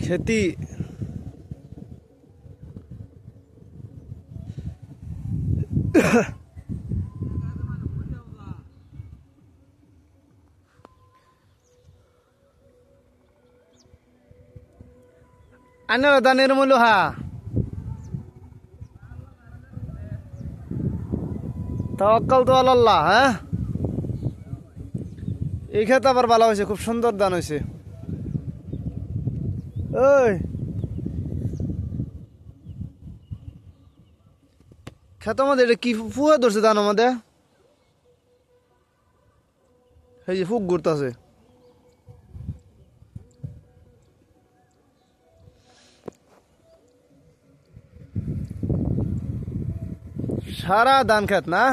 खेती আনার দানের মূল্য হা তাওয়াক্কাল তো আল্লাহ। হ্যাঁ, এই ক্ষেত আবার ভালো হয়েছে, খুব সুন্দর ধান হয়েছে। ওই ক্ষেত আমাদের এটা কি ফুয়া ধরছে ধান আমাদের, এই যে ফুক ঘুরতেছে। সারা ধান খেত না,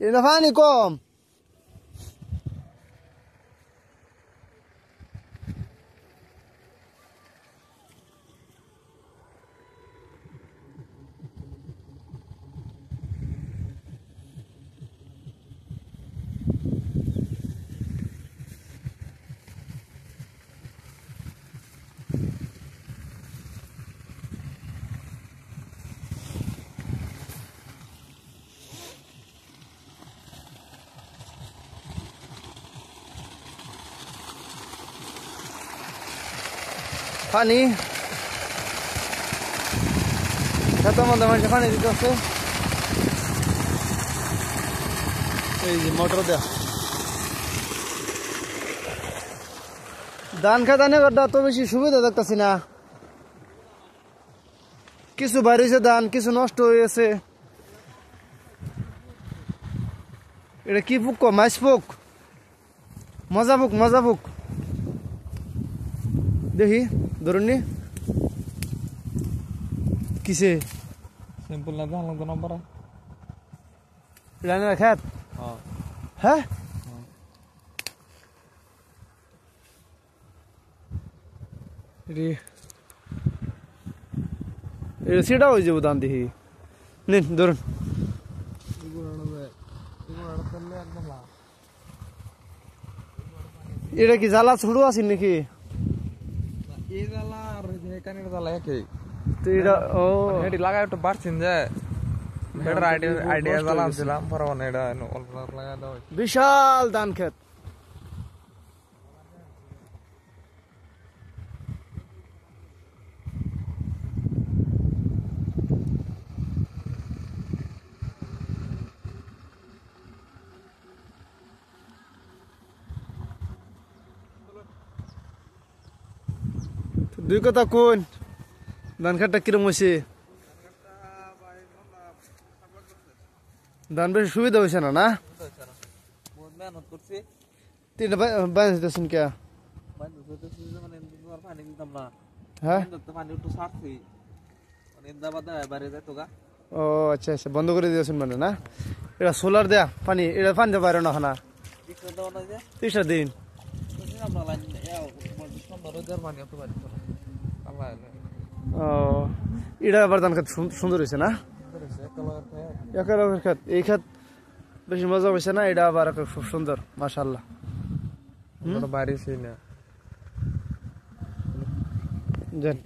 এটা পানি কম। পানি খেতের মধ্যে মানুষ পানি দিতেছে, এই যে মোটর দেয়া ধান খেতে নিয়ে তো বেশি সুবিধা দেখতেছি না। কিছু বাড়িছে ধান, কিছু নষ্ট হয়েছে। এটা কি পোক, মাছ পোক, মজা পোক, মজা পোক। দেখি ধরুন নি কিসে সিম্পল না ধান লাগতো নম্বর রান্নার খেত। হ্যাঁ, সেটা হয়ে যাবো ধান দেখি। নিন ধরুন, এটা কি জ্বালা ছুড়ো আছি নাকি? এই জ্বালা আর কানের জ্বালা একই। তো এটা ও হেডি লাগাই একটু বাড়ছেন যে হেডার আইডিয়া জ্বালা আনছিলাম পরে এটা অল্প লাগাই দাও। বিশাল ধান ক্ষেত, দুই কথা কোন ধান খেতটা কিরম হয়েছে? ধান বেশি সুবিধা হয়েছে না? না মেহনত করছি তিনটা বাঁধতেছেন কে? পানি দিতাম না, হ্যাঁ পানি একটু ছাড়ছি, বাইরে যায় তো গা। ও আচ্ছা আচ্ছা, বন্ধ করে দিয়েছেন মানে না? এটা সোলার দেয়া পানি, এটা পানি দেওয়া বাইরে না খানা 30টা দিন। ও এটা আবার ধান খেত সুন্দর হয়েছে না? একের খেত, এই খেত বেশি মজা হয়েছে না? এটা আবার খুব সুন্দর মাশাআল্লাহ। বাইরে সেই না যান